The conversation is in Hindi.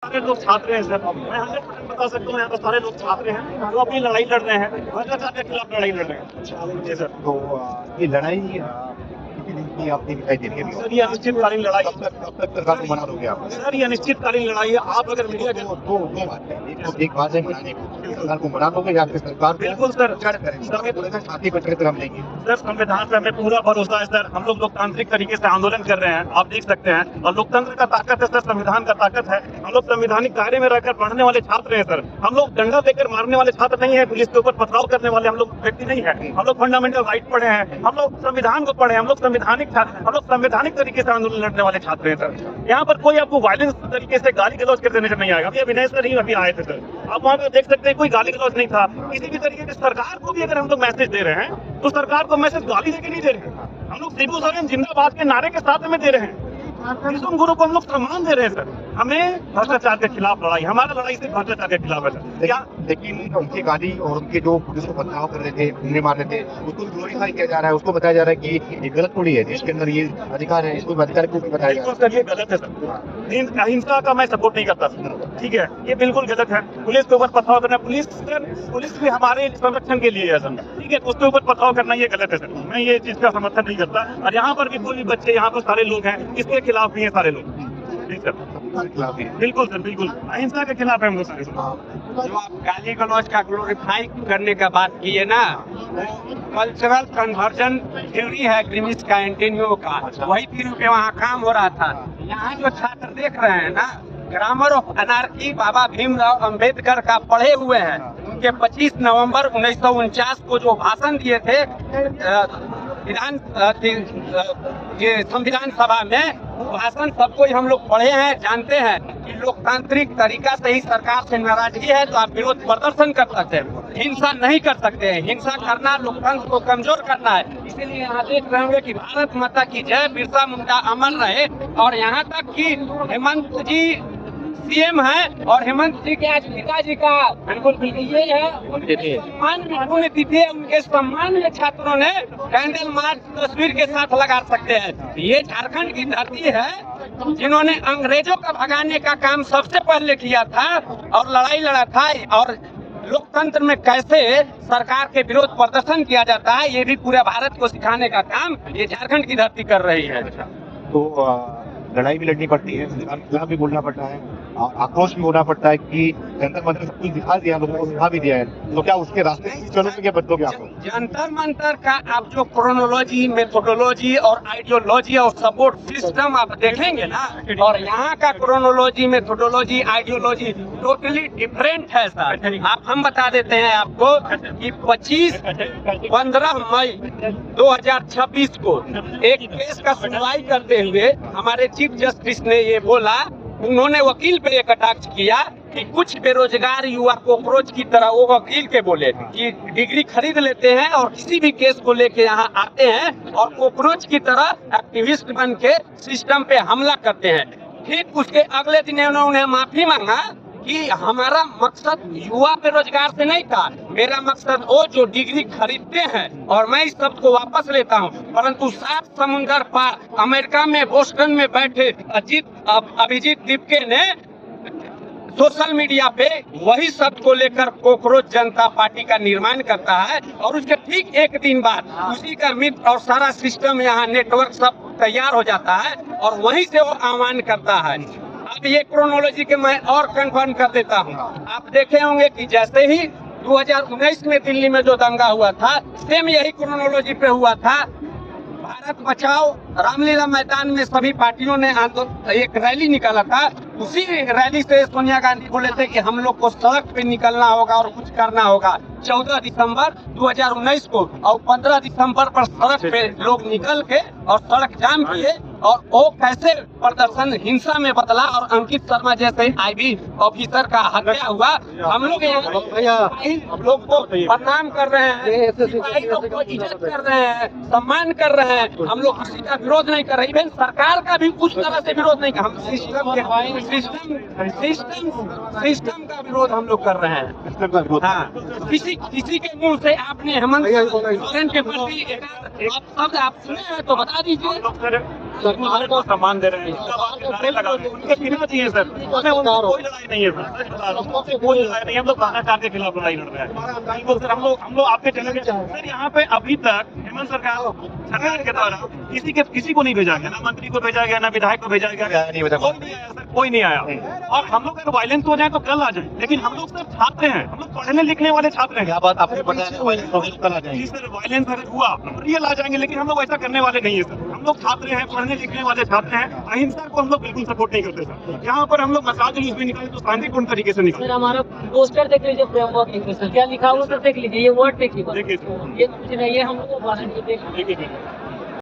सारे लोग छात्र हैं सर। मैं 100% बता सकता हूँ यहाँ पर सारे लोग छात्र हैं जो अपनी लड़ाई लड़ रहे हैं, भ्रष्टाचार के खिलाफ लड़ाई लड़ रहे हैं। जी सर। तो ये लड़ाई कितनी दिन की आपकी दिखाई दे रही है? सर ये अनिश्चितकालीन लड़ाई, कब तक सरकार को मना दोगे आप? सर ये अनिश्चितकालीन लड़ाई है। आप अगर मीडिया के दो बात है, एक बात है मनाने की, सरकार को मना दोगे या फिर सरकार को बिल्कुल सर छाती पर चढ़कर हम लेंगे? सर संविधान पे हमें पूरा भरोसा है सर। हम लोग लोकतांत्रिक तरीके से आंदोलन कर रहे हैं, आप देख सकते हैं। और लोकतंत्र का ताकत है सर, संविधान का ताकत है। हम लोग संवैधानिक दायरे में रहकर पढ़ने वाले छात्र हैं सर। हम लोग डंडा देकर मारने वाले छात्र नहीं है, पुलिस के ऊपर पथराव करने वाले हम लोग व्यक्ति नहीं है। हम लोग फंडामेंटल राइट पढ़े हैं, हम लोग संविधान को पढ़े, हम लोग संवैधानिक तरीके से आंदोलन लड़ने वाले छात्र हैं सर। यहाँ पर कोई आपको वायलेंस तरीके से गाली गलौज कर देने से नहीं आएगा। अभी विनय सर ही अभी आए थे सर, आप वहाँ पे देख सकते हैं कोई गाली गलौज नहीं था किसी भी तरीके से। सरकार को भी अगर हम लोग मैसेज दे रहे हैं तो सरकार को मैसेज गाली देके नहीं दे रहे हैं। हम लोग शिबू सोरेन जिंदाबाद के नारे के साथ में दे रहे हैं। विष्णु गुरु को हम लोग सम्मान दे रहे हैं सर। हमें भ्रष्टाचार के खिलाफ लड़ाई, हमारा लड़ाई सिर्फ भ्रष्टाचार के खिलाफ है सर। क्या लेकिन उनकी गाली और उनके जो पुलिस को पथराव कर रहे थे, उन्हें मार रहे थे, उसको ग्लोरीफाई किया जा रहा है, उसको बताया जा रहा है कि ये गलत थोड़ी है, देश के अंदर ये अधिकार है, इसको अधिकार को भी बताया जा रहा है। सर ये गलत है सर। अहिंसा का मैं सपोर्ट नहीं करता सर, ठीक है, ये बिल्कुल गलत है। पुलिस के ऊपर पथराव करना, पुलिस भी हमारे संरक्षण के लिए है सर, ठीक है, उसके ऊपर पथराव करना ये गलत है सर। मैं ये चीज का समर्थन नहीं करता। और यहाँ पर भी कोई भी बच्चे, यहाँ पर सारे लोग हैं, इसके खिलाफ भी है सारे लोग। जी सर, बिल्कुल सर, बिल्कुल अहिंसा के खिलाफ है हम लोग सारे। जो आप गाली गलौज का ग्लोरीफाई करने का बात किए ना, कल्चरल कन्वर्जन थ्योरी है ग्रिमिश का, एंटोनियो का, वही थ्योरी पे वहाँ काम हो रहा था। यहाँ जो छात्र देख रहे हैं ना, ग्रामर ऑफ अनार्की बाबा भीमराव अंबेडकर का पढ़े हुए हैं। उनके 25 नवंबर 1949 को जो भाषण दिए थे ये संविधान सभा में, भाषण सबको ही हम लोग पढ़े हैं, जानते हैं कि लोकतांत्रिक तरीका से ही सरकार से नाराजगी है तो आप विरोध प्रदर्शन कर सकते हैं, हिंसा नहीं कर सकते हैं। हिंसा करना लोकतंत्र को कमजोर करना है। इसीलिए यहाँ देख रहे होंगे कि भारत माता की जय, बिरसा मुंडा अमर रहे। और यहाँ तक कि हेमंत जी सीएम है और हेमंत जी के आज पिताजी का बिल्कुल ये है सम्मान में पुण्यतिथि है, उनके सम्मान में छात्रों ने कैंडल मार्च तस्वीर के साथ लगा सकते हैं। ये झारखंड की धरती है जिन्होंने अंग्रेजों का भगाने का काम सबसे पहले किया था और लड़ाई लड़ा था। और लोकतंत्र में कैसे सरकार के विरोध प्रदर्शन किया जाता है, ये भी पूरे भारत को सिखाने का काम ये झारखंड की धरती कर रही है। तो लड़ाई भी लड़नी पड़ती है, सरकार के खिलाफ भी बोलना पड़ता है, आक्रोश भी होना पड़ता है कि जंतर मंतर सब कुछ दिखा दिया, लोगों को दिखा भी दिया है, तो क्या उसके रास्ते चलो तो क्या बदलोगे आप? जंतर मंतर का आप जो क्रोनोलॉजी, मेथोडोलॉजी और आइडियोलॉजी और सपोर्ट सिस्टम आप देखेंगे ना, और यहाँ का chronology, methodology, ideology totally different है सर। हम बता देते हैं आपको कि 15 मई 2026 को एक केस का सुनवाई करते हुए हमारे चीफ जस्टिस ने ये बोला, उन्होंने वकील पे एक कटाक्ष किया कि कुछ बेरोजगार युवा कॉकरोच की तरह, वो वकील के बोले कि डिग्री खरीद लेते हैं और किसी भी केस को लेके यहाँ आते हैं और कॉकरोच की तरह एक्टिविस्ट बन के सिस्टम पे हमला करते हैं। ठीक उसके अगले दिन उन्होंने माफी मांगा कि हमारा मकसद युवा बेरोजगार से नहीं था, मेरा मकसद वो जो डिग्री खरीदते हैं और मैं इस सब को वापस लेता हूं। परंतु 7 समुंदर पार अमेरिका में बोस्टन में बैठे अभिजीत दीपके ने सोशल मीडिया पे वही शब्द को लेकर कॉकरोच जनता पार्टी का निर्माण करता है और उसके ठीक एक दिन बाद उसी का मित्र और सारा सिस्टम यहाँ नेटवर्क सब तैयार हो जाता है और वहीं से वो आह्वान करता है। अब ये क्रोनोलॉजी के मैं और कंफर्म कर देता हूँ। आप देखे होंगे कि जैसे ही 2019 में दिल्ली में जो दंगा हुआ था, सेम यही क्रोनोलॉजी पे हुआ था। भारत बचाओ रामलीला मैदान में सभी पार्टियों ने एक रैली निकाला था। उसी रैली से सोनिया गांधी बोले थे कि हम लोग को सड़क पे निकलना होगा और कुछ करना होगा। 14 दिसंबर 2019 को और 15 दिसंबर पर सड़क पे लोग निकल के और सड़क जाम किए और वो कैसे प्रदर्शन हिंसा में बदला और अंकित शर्मा जैसे आईबी ऑफिसर का हत्या हुआ। हम लोग लोग को बदनाम कर रहे हैं, लोग को इज्जत कर रहे हैं, सम्मान कर रहे हैं। हम लोग किसी का विरोध नहीं कर रहे, इवन सरकार का भी उस तरह से विरोध नहीं कर, हम सिस्टम का विरोध हम लोग कर रहे हैं। हाँ, किसी के मुंह से आपने हेमंत सोरेन के प्रति शब्द आप सुने हैं तो बता दीजिए। सरकार को सम्मान दे रहे हैं, जिंदाबाद के नारे लगा रहे हैं, उनके पीना चाहिए सर। हमें उनसे कोई लड़ाई नहीं है सर, सच बता रहा हूं, उनसे कोई लड़ाई नहीं है। हम लोग भ्रष्टाचार के खिलाफ लड़ाई लड़ रहे हैं। बिल्कुल सर, हम लोग आपके चैनल के सर यहाँ पे अभी तक हेमंत सरकार के द्वारा किसी को नहीं भेजा गया, ना मंत्री को भेजा गया, ना विधायक को भेजा गया, नहीं भेजा। कोई नहीं आया सर, कोई नहीं आया। और हम लोग अगर वायलेंस हो जाए तो कल आ जाए, लेकिन हम लोग सर छात्र हैं, हम लोग पढ़ने लिखने वाले छात्र हैं। क्या बात आपने बताया, कल आ जाएंगे। जी सर, वायलेंस अगर हुआ रियल आ जाएंगे, लेकिन हम लोग ऐसा करने वाले नहीं है सर। हम लोग छात्र हैं, पढ़ने लिखने वाले छात्र हैं, अहिंसा को हम लोग बिल्कुल सपोर्ट नहीं करते सर। यहाँ पर हम लोग मसाज जुलूस भी निकाले तो शांतिपूर्ण तरीके से निकाले। सर हमारा पोस्टर देख लीजिए, फ्रेमवर्क इंग्लिश में क्या लिखा हुआ सर देख लीजिए, ये वर्ड देख लीजिए, देखिए सर, ये कुछ नहीं है, हम लोग देखिए